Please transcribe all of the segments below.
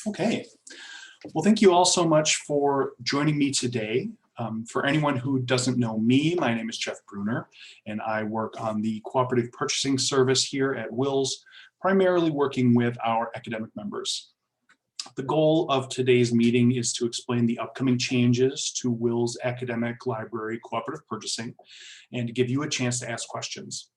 Okay, well, thank you all so much for joining me today. For anyone who doesn't know me, my name is Jeff Brunner, and I work on the Cooperative Purchasing Service here at WiLS, primarily working with our academic members. The goal of today's meeting is to explain the upcoming changes to WiLS Academic Library Cooperative Purchasing and to give you a chance to ask questions.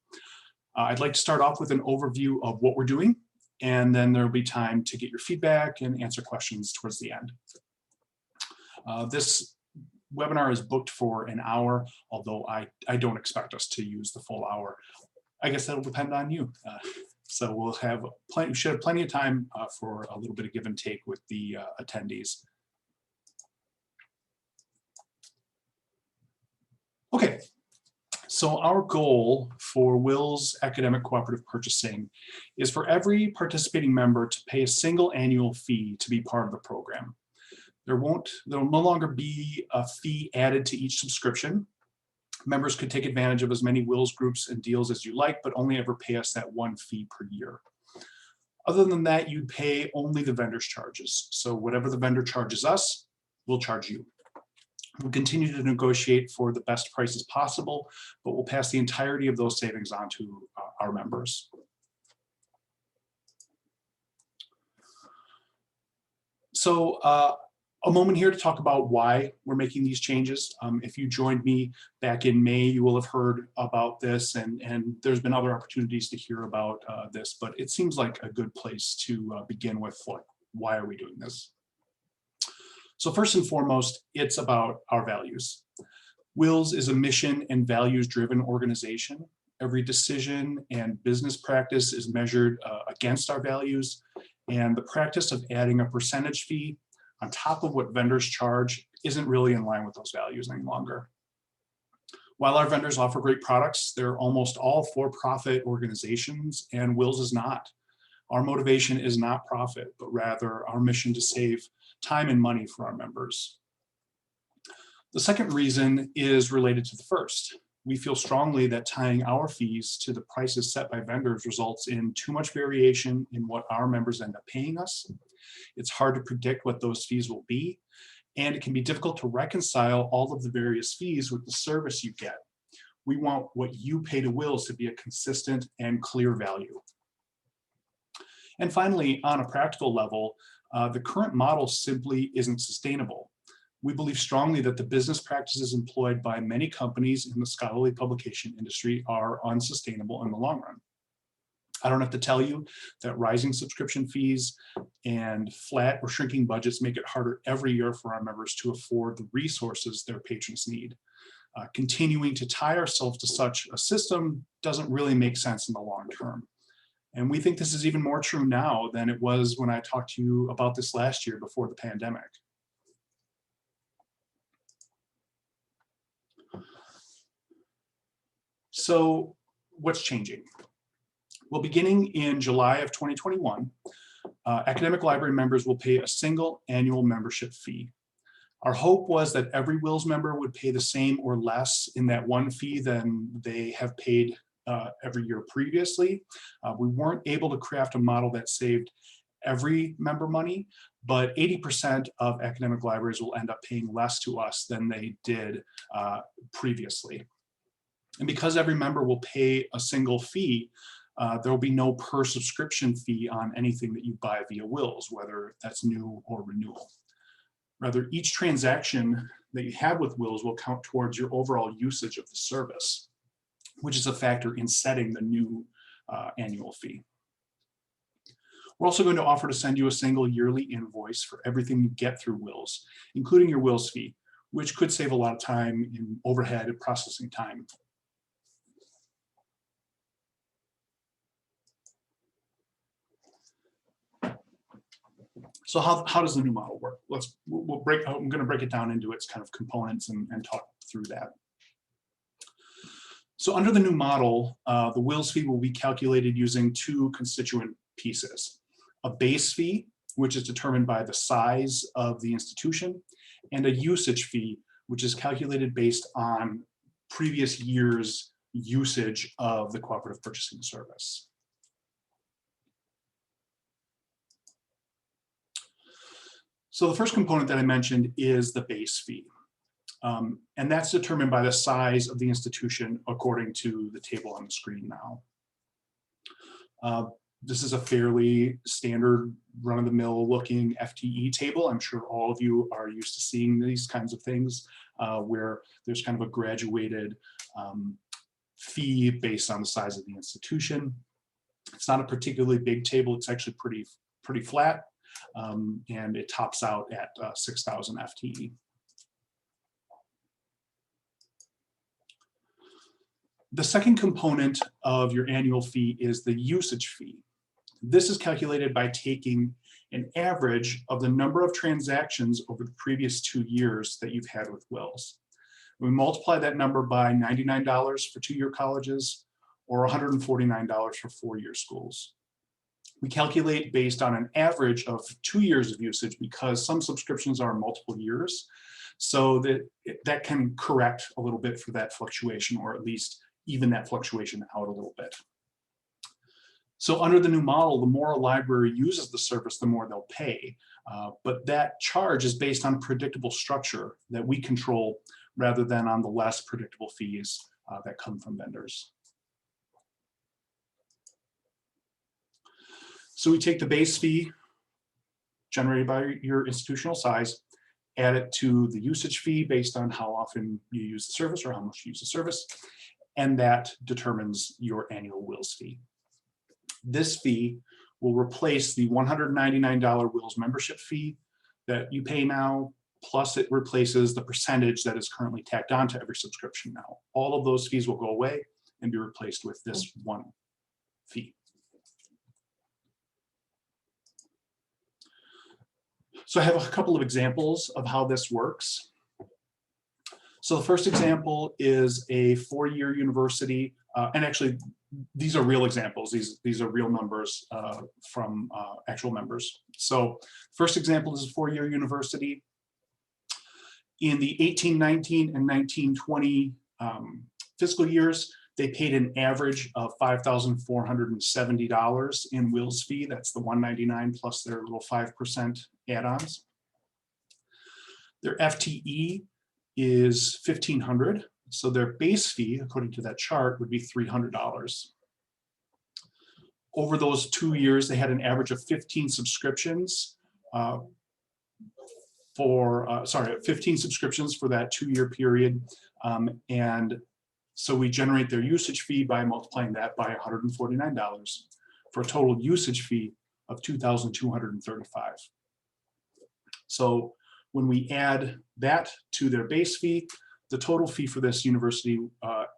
I'd like to start off with an overview of what we're doing, and then there'll be time to get your feedback and answer questions towards the end. This webinar is booked for an hour, although I don't expect us to use the full hour. I guess that'll depend on you. So we'll have we should have plenty of time for a little bit of give and take with the attendees. Okay, so our goal for WiLS Academic Cooperative Purchasing is for every participating member to pay a single annual fee to be part of the program. There'll no longer be a fee added to each subscription. Members could take advantage of as many WiLS groups and deals as you like, but only ever pay us that one fee per year. Other than that, you'd pay only the vendor's charges. So whatever the vendor charges us, we'll charge you. We'll continue to negotiate for the best prices possible, but we'll pass the entirety of those savings on to our members. So a moment here to talk about why we're making these changes. If you joined me back in May, you will have heard about this, and there's been other opportunities to hear about this, but it seems like a good place to begin with, like, why are we doing this? So first and foremost, it's about our values. WiLS is a mission and values-driven organization. Every decision and business practice is measured against our values, and the practice of adding a percentage fee on top of what vendors charge isn't really in line with those values any longer. While our vendors offer great products, they're almost all for-profit organizations, and WiLS is not. Our motivation is not profit, but rather our mission to save time and money for our members. The second reason is related to the first. We feel strongly that tying our fees to the prices set by vendors results in too much variation in what our members end up paying us. It's hard to predict what those fees will be, and it can be difficult to reconcile all of the various fees with the service you get. We want what you pay to WiLS to be a consistent and clear value. And finally, on a practical level, the current model simply isn't sustainable. We believe strongly that the business practices employed by many companies in the scholarly publication industry are unsustainable in the long run. I don't have to tell you that rising subscription fees and flat or shrinking budgets make it harder every year for our members to afford the resources their patrons need. Continuing to tie ourselves to such a system doesn't really make sense in the long term. And we think this is even more true now than it was when I talked to you about this last year before the pandemic. So what's changing? Well, beginning in July of 2021, academic library members will pay a single annual membership fee. Our hope was that every WiLS member would pay the same or less in that one fee than they have paid every year previously. We weren't able to craft a model that saved every member money, but 80% of academic libraries will end up paying less to us than they did previously. And because every member will pay a single fee, there will be no per subscription fee on anything that you buy via WiLS, whether that's new or renewal. Rather, each transaction that you have with WiLS will count towards your overall usage of the service, which is a factor in setting the new annual fee. We're also going to offer to send you a single yearly invoice for everything you get through WiLS, including your WiLS fee, which could save a lot of time in overhead and processing time. So how does the new model work? I'm going to break it down into its kind of components and talk through that. So under the new model, the WiLS fee will be calculated using two constituent pieces: a base fee, which is determined by the size of the institution, and a usage fee, which is calculated based on previous year's usage of the cooperative purchasing service. So the first component that I mentioned is the base fee. And that's determined by the size of the institution according to the table on the screen now. This is a fairly standard run-of-the-mill looking FTE table. I'm sure all of you are used to seeing these kinds of things where there's kind of a graduated fee based on the size of the institution. It's not a particularly big table. It's actually pretty flat, and it tops out at 6,000 FTE. The second component of your annual fee is the usage fee. This is calculated by taking an average of the number of transactions over the previous 2 years that you've had with WiLS. We multiply that number by $99 for 2-year colleges or $149 for 4-year schools. We calculate based on an average of 2 years of usage because some subscriptions are multiple years, so that can correct a little bit for that fluctuation, or at least even that fluctuation out a little bit. So under the new model, the more a library uses the service, the more they'll pay. But that charge is based on a predictable structure that we control rather than on the less predictable fees that come from vendors. So we take the base fee generated by your institutional size, add it to the usage fee based on how often you use the service or how much you use the service, and that determines your annual WiLS fee. This fee will replace the $199 WiLS membership fee that you pay now, plus it replaces the percentage that is currently tacked onto every subscription now. All of those fees will go away and be replaced with this one fee. So I have a couple of examples of how this works. So the first example is a 4-year university, and actually these are real examples. These are real numbers from actual members. So first example is a 4-year university. In the 1819 and 1920 fiscal years, they paid an average of $5,470 in WiLS fee. That's the $199 plus their little 5% add-ons. Their FTE is $1,500. So their base fee, according to that chart, would be $300. Over those 2 years, they had an average of 15 subscriptions 15 subscriptions for that 2-year period. And so we generate their usage fee by multiplying that by $149 for a total usage fee of $2,235. So when we add that to their base fee, the total fee for this university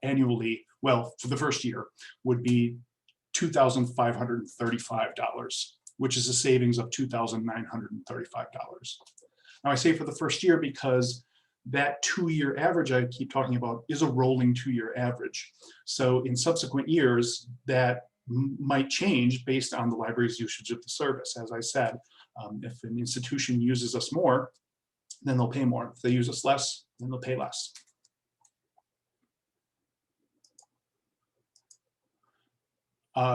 annually, well, for the first year, would be $2,535, which is a savings of $2,935. Now I say for the first year because that 2-year average I keep talking about is a rolling 2-year average. So in subsequent years, that might change based on the library's usage of the service. As I said, if an institution uses us more, then they'll pay more. If they use us less, then they'll pay less.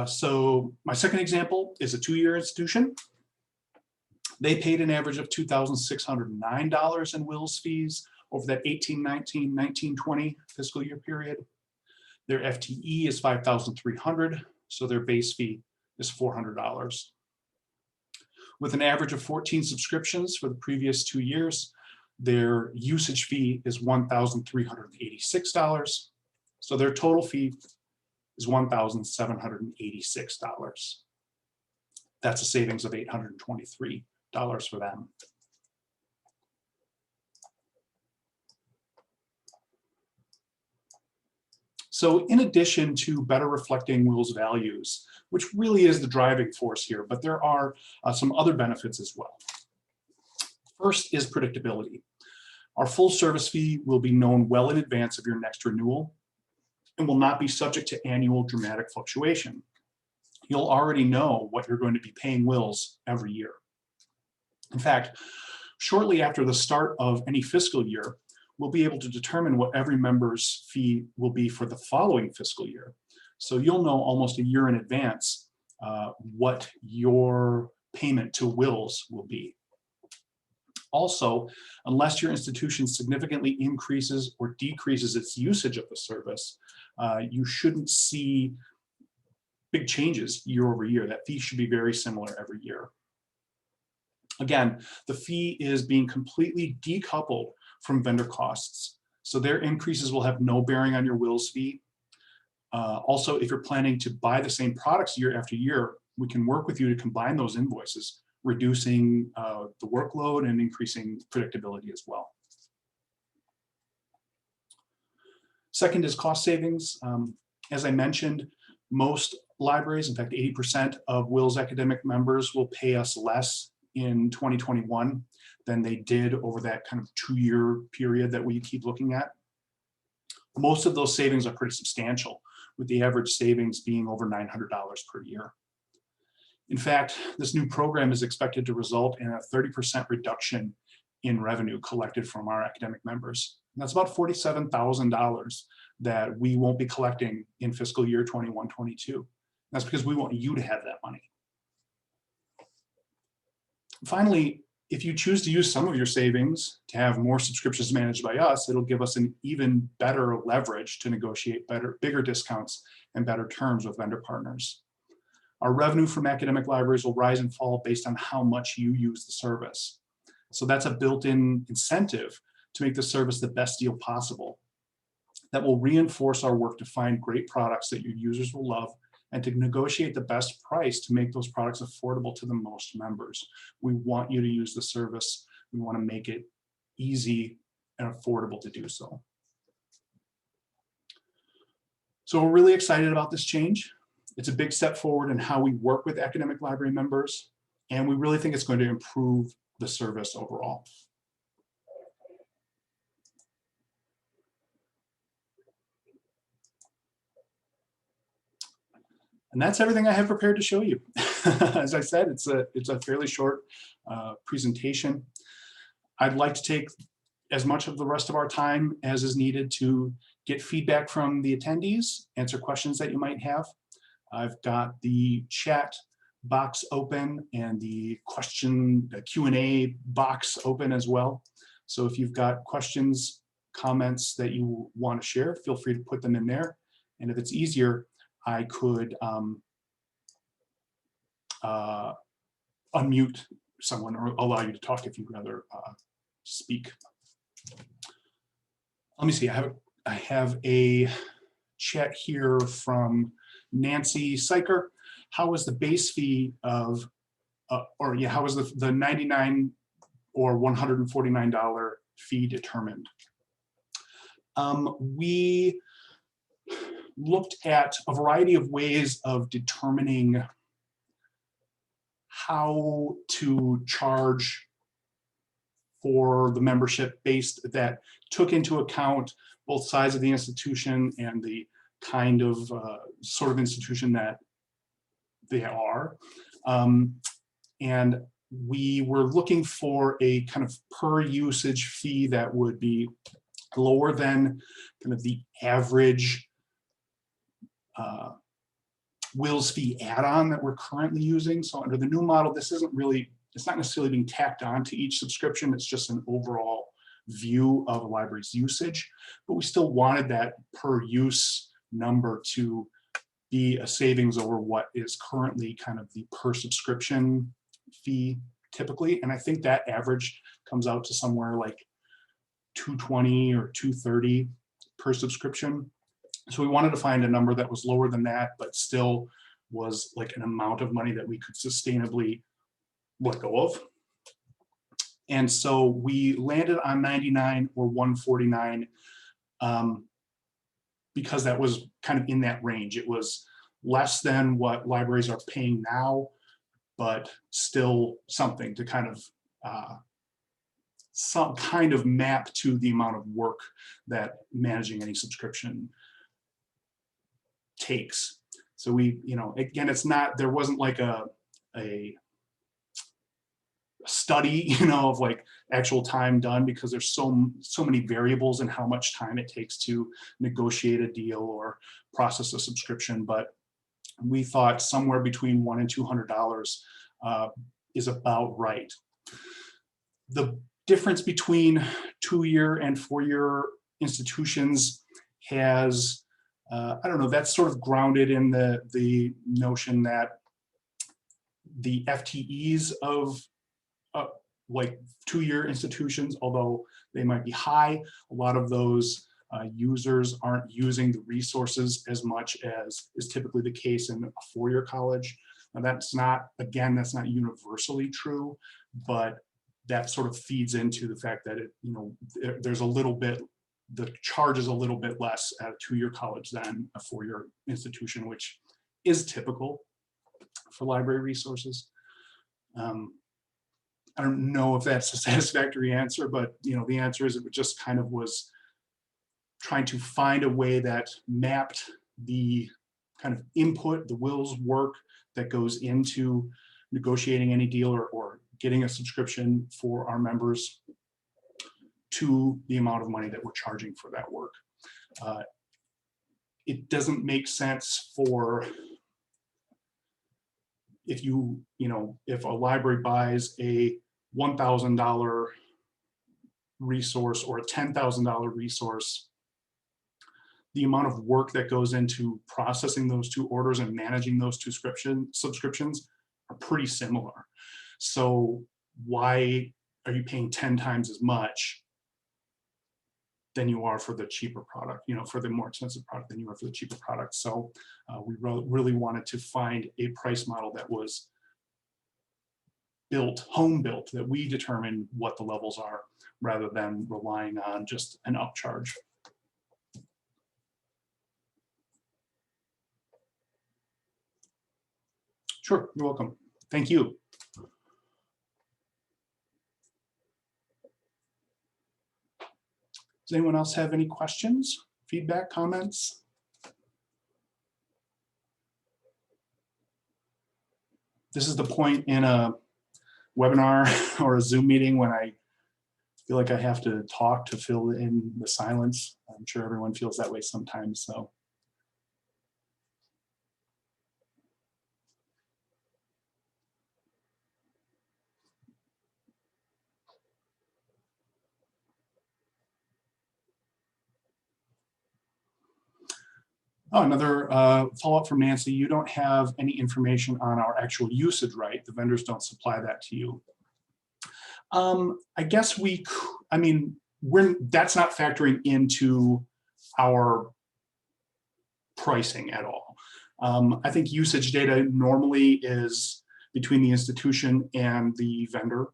So my second example is a 2-year institution. They paid an average of $2,609 in WiLS fees over that 1819, 1920 fiscal year period. Their FTE is 5,300, so their base fee is $400. With an average of 14 subscriptions for the previous 2 years, their usage fee is $1,386. So their total fee is $1,786. That's a savings of $823 for them. So in addition to better reflecting WiLS values, which really is the driving force here, but there are some other benefits as well. First is predictability. Our full service fee will be known well in advance of your next renewal and will not be subject to annual dramatic fluctuation. You'll already know what you're going to be paying WiLS every year. In fact, shortly after the start of any fiscal year, we'll be able to determine what every member's fee will be for the following fiscal year. So you'll know almost a year in advance what your payment to WiLS will be. Also, unless your institution significantly increases or decreases its usage of the service, you shouldn't see big changes year over year. That fee should be very similar every year. Again, the fee is being completely decoupled from vendor costs. So their increases will have no bearing on your WiLS fee. Also, if you're planning to buy the same products year after year, we can work with you to combine those invoices, reducing the workload and increasing predictability as well. Second is cost savings. As I mentioned, most libraries, in fact, 80% of WiLS academic members will pay us less in 2021 than they did over that kind of 2-year period that we keep looking at. Most of those savings are pretty substantial, with the average savings being over $900 per year. In fact, this new program is expected to result in a 30% reduction in revenue collected from our academic members. And that's about $47,000 that we won't be collecting in fiscal year 21-22. That's because we want you to have that money. Finally, if you choose to use some of your savings to have more subscriptions managed by us, it'll give us an even better leverage to negotiate bigger discounts and better terms with vendor partners. Our revenue from academic libraries will rise and fall based on how much you use the service. So that's a built-in incentive to make the service the best deal possible. That will reinforce our work to find great products that your users will love and to negotiate the best price to make those products affordable to the most members. We want you to use the service. We want to make it easy and affordable to do so. So we're really excited about this change. It's a big step forward in how we work with academic library members, and we really think it's going to improve the service overall. And that's everything I have prepared to show you. As I said, it's a fairly short presentation. I'd like to take as much of the rest of our time as is needed to get feedback from the attendees, answer questions that you might have. I've got the chat box open and the Q&A box open as well. So if you've got questions, comments that you want to share, feel free to put them in there. And if it's easier, I could unmute someone or allow you to talk if you'd rather speak. Let me see, I have a chat here from Nancy Syker. How was the base fee of, how was the $99 or $149 fee determined? We looked at a variety of ways of determining how to charge for the membership based that took into account both sides of the institution and the kind of sort of institution that they are. And we were looking for a kind of per usage fee that would be lower than kind of the average WiLS fee add-on that we're currently using. So under the new model, this isn't really, it's not necessarily being tacked on to each subscription. It's just an overall view of a library's usage, but we still wanted that per use number to be a savings over what is currently kind of the per subscription fee typically. And I think that average comes out to somewhere like $220 or $230 per subscription. So we wanted to find a number that was lower than that, but still was like an amount of money that we could sustainably let go of. And so we landed on $99 or $149 because that was kind of in that range. It was less than what libraries are paying now, but still something to kind of some kind of map to the amount of work that managing any subscription takes. So we, again, it's not, there wasn't like a study, of like actual time done, because there's so many variables in how much time it takes to negotiate a deal or process a subscription. But we thought somewhere between $100 and $200 is about right. The difference between 2-year and 4-year institutions has, I don't know, that's sort of grounded in the notion that the FTEs of like 2-year institutions, although they might be high, a lot of those users aren't using the resources as much as is typically the case in a 4-year college. Now that's not, again, that's not universally true, but that sort of feeds into the fact that it, you know, there's a little bit, the charge is a little bit less at a 2-year college than a 4-year institution, which is typical for library resources. I don't know if that's a satisfactory answer, but you know, the answer is it just kind of was trying to find a way that mapped the kind of input, the WiLS work that goes into negotiating any deal or getting a subscription for our members to the amount of money that we're charging for that work. It doesn't make sense for, if you know, if a library buys a $1,000 resource or a $10,000 resource, the amount of work that goes into processing those two orders and managing those two subscriptions are pretty similar. So why are you paying 10 times as much than you are for the cheaper product, you know, for the more expensive product than you are for the cheaper product? So we really wanted to find a price model that was built, home built, that we determine what the levels are rather than relying on just an upcharge. Sure, you're welcome. Thank you. Does anyone else have any questions, feedback, comments? This is the point in a webinar or a Zoom meeting when I feel like I have to talk to fill in the silence. I'm sure everyone feels that way sometimes, so. Oh, another follow-up from Nancy. You don't have any information on our actual usage, right? The vendors don't supply that to you. I guess I mean, that's not factoring into our pricing at all. I think usage data normally is between the institution and the vendor.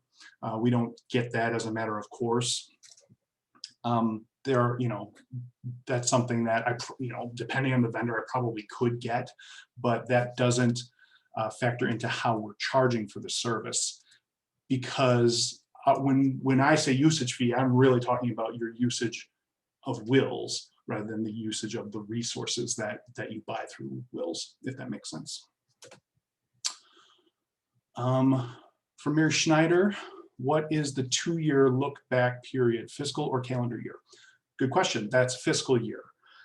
We don't get that as a matter of course. You know, that's something that you know, depending on the vendor, I probably could get, but that doesn't factor into how we're charging for the service. Because when I say usage fee, I'm really talking about your usage of WiLS rather than the usage of the resources that you buy through WiLS, if that makes sense. For Mary Schneider, what is the 2-year look back period, fiscal or calendar year? Good question. That's fiscal year.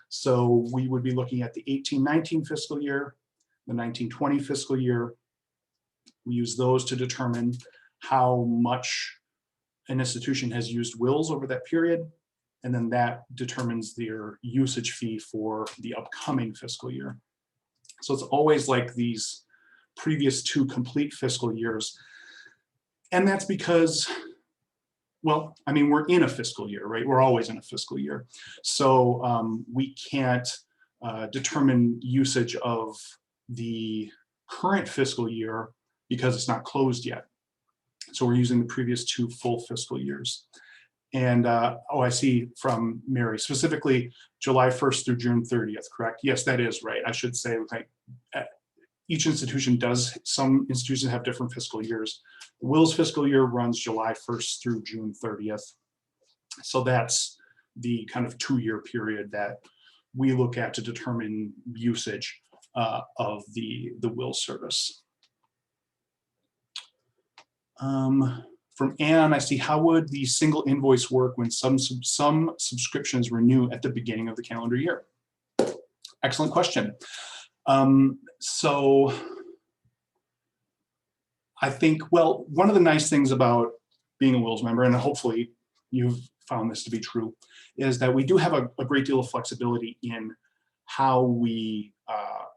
So we would be looking at the 18-19 fiscal year, the 19-20 fiscal year. We use those to determine how much an institution has used WiLS over that period. And then that determines their usage fee for the upcoming fiscal year. So it's always like these previous 2 complete fiscal years. And that's because, well, I mean, we're in a fiscal year, right? We're always in a fiscal year. So we can't determine usage of the current fiscal year because it's not closed yet. So we're using the previous 2 full fiscal years. And oh, I see from Mary, specifically July 1st through June 30th, correct? Yes, that is right. I should say, like, each institution does, some institutions have different fiscal years. The WiLS fiscal year runs July 1st through June 30th. So that's the kind of 2-year period that we look at to determine usage of the WiLS service. From Anne, I see, how would the single invoice work when some subscriptions renew at the beginning of the calendar year? Excellent question. So I think, well, one of the nice things about being a WiLS member, and hopefully you've found this to be true, is that we do have a great deal of flexibility in how we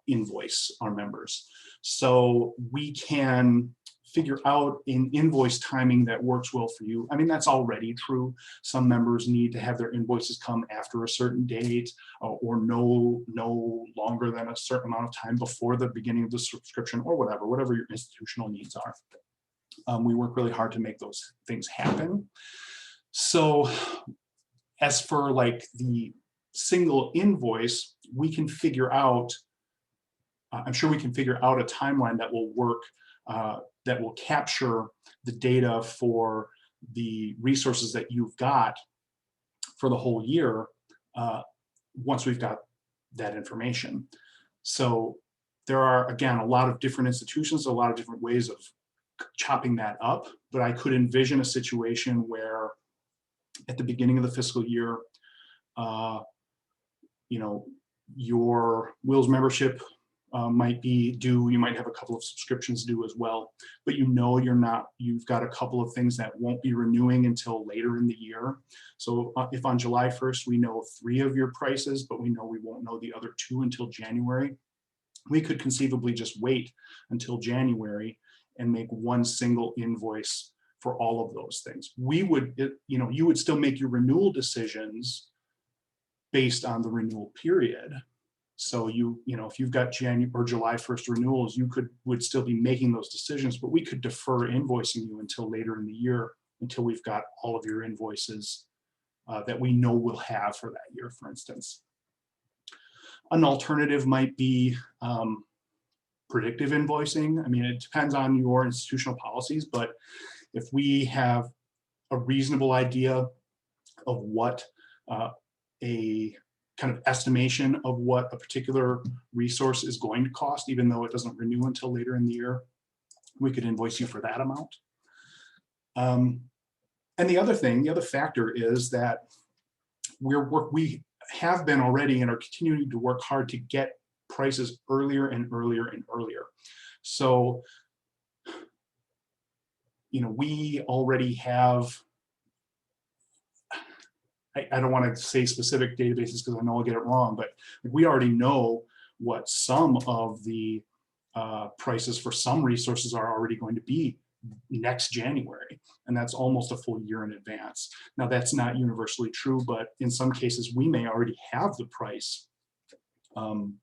invoice our members. So we can figure out an invoice timing that works well for you. I mean, that's already true. Some members need to have their invoices come after a certain date or no longer than a certain amount of time before the beginning of the subscription, or whatever your institutional needs are. We work really hard to make those things happen. So as for like the single invoice, we can figure out, I'm sure we can figure out a timeline that will work, that will capture the data for the resources that you've got for the whole year once we've got that information. So there are, again, a lot of different institutions, a lot of different ways of chopping that up, but I could envision a situation where at the beginning of the fiscal year, you know, your WiLS membership might be due. You might have a couple of subscriptions due as well, but you know you've got a couple of things that won't be renewing until later in the year. So if on July 1st we know 3 of your prices, but we know we won't know the other 2 until January, we could conceivably just wait until January and make one single invoice for all of those things. We would, you know, you would still make your renewal decisions based on the renewal period. So you know, if you've got January or July 1st renewals, you would still be making those decisions, but we could defer invoicing you until later in the year, until we've got all of your invoices that we know we'll have for that year, for instance. An alternative might be predictive invoicing. I mean, it depends on your institutional policies, but if we have a reasonable idea of what a kind of estimation of what a particular resource is going to cost, even though it doesn't renew until later in the year, we could invoice you for that amount. And the other factor is that we have been already and are continuing to work hard to get prices earlier and earlier and earlier. So, you know, we already have, I don't want to say specific databases because I know I'll get it wrong, but we already know what some of the prices for some resources are already going to be next January, and that's almost a full year in advance. Now, that's not universally true, but in some cases we may already have the price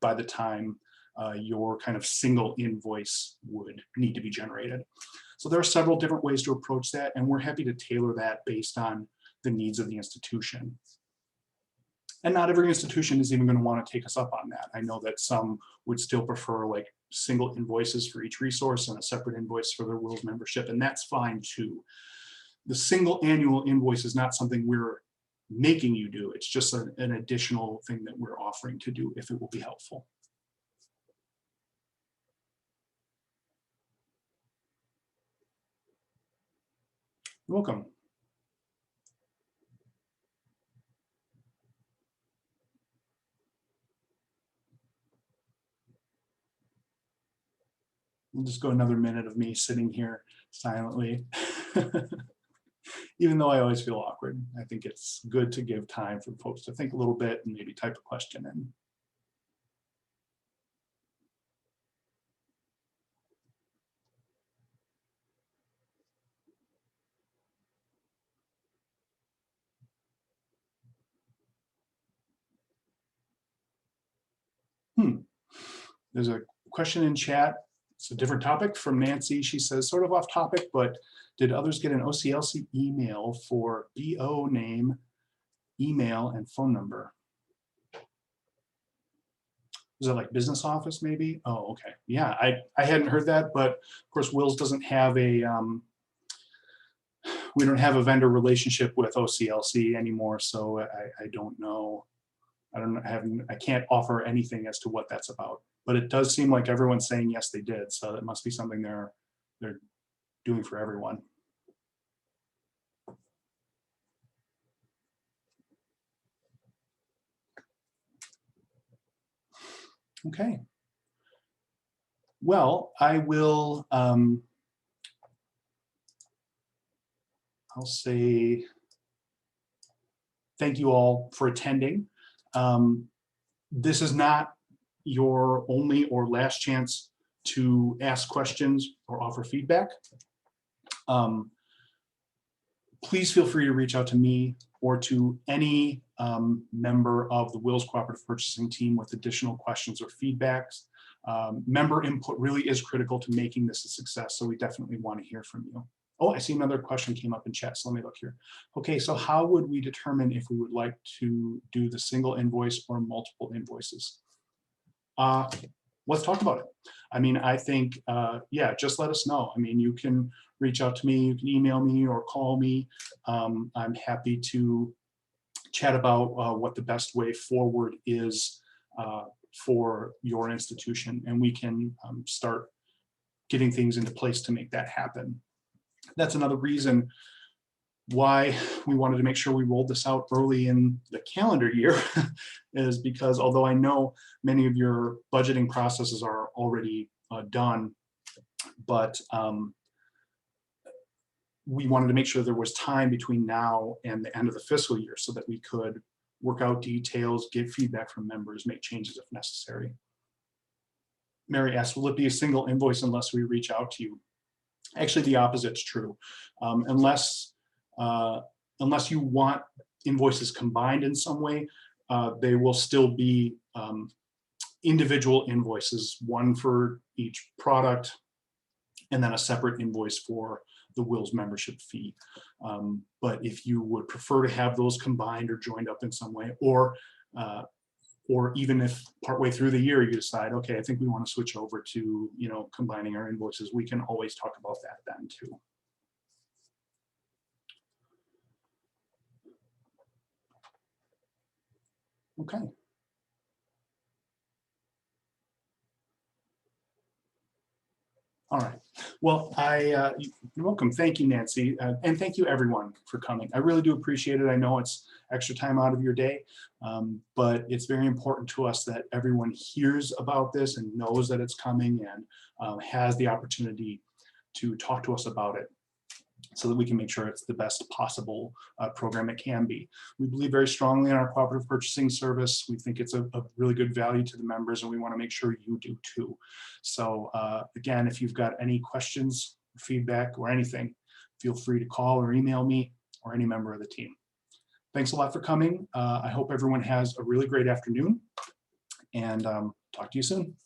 by the time your kind of single invoice would need to be generated. So there are several different ways to approach that, and we're happy to tailor that based on the needs of the institution. And not every institution is even going to want to take us up on that. I know that some would still prefer like single invoices for each resource and a separate invoice for their WiLS membership, and that's fine too. The single annual invoice is not something we're making you do. It's just an additional thing that we're offering to do if it will be helpful. You're welcome. We'll just go another minute of me sitting here silently. Even though I always feel awkward, I think it's good to give time for folks to think a little bit and maybe type a question in. There's a question in chat. It's a different topic from Nancy. She says, sort of off topic, but did others get an OCLC email for BO name, email, and phone number? Is that like business office maybe? Oh, okay. Yeah, I hadn't heard that, but of course WiLS doesn't have a, we don't have a vendor relationship with OCLC anymore, so I don't know. I can't offer anything as to what that's about, but it does seem like everyone's saying yes, they did. So that must be something they're doing for everyone. Okay. Well, I will I'll say thank you all for attending. This is not your only or last chance to ask questions or offer feedback. Please feel free to reach out to me or to any member of the WiLS Cooperative Purchasing team with additional questions or feedbacks. Member input really is critical to making this a success, so we definitely want to hear from you. Oh, I see another question came up in chat, so let me look here. Okay, so how would we determine if we would like to do the single invoice or multiple invoices? Let's talk about it. I mean, I think, yeah, just let us know. I mean, you can reach out to me, you can email me or call me. I'm happy to chat about what the best way forward is for your institution, and we can start getting things into place to make that happen. That's another reason why we wanted to make sure we rolled this out early in the calendar year is because although I know many of your budgeting processes are already done, but we wanted to make sure there was time between now and the end of the fiscal year so that we could work out details, get feedback from members, make changes if necessary. Mary asks, will it be a single invoice unless we reach out to you? Actually, the opposite's true. Unless you want invoices combined in some way, they will still be individual invoices, one for each product, and then a separate invoice for the WiLS membership fee. But if you would prefer to have those combined or joined up in some way, or even if partway through the year you decide, okay, I think we want to switch over to, you know, combining our invoices, we can always talk about that then too. Okay. All right. Well, you're welcome. Thank you, Nancy. And thank you everyone for coming. I really do appreciate it. I know it's extra time out of your day, but it's very important to us that everyone hears about this and knows that it's coming and has the opportunity to talk to us about it, so that we can make sure it's the best possible program it can be. We believe very strongly in our cooperative purchasing service. We think it's a really good value to the members, and we want to make sure you do too. So again, if you've got any questions, feedback, or anything, feel free to call or email me or any member of the team. Thanks a lot for coming. I hope everyone has a really great afternoon, and talk to you soon.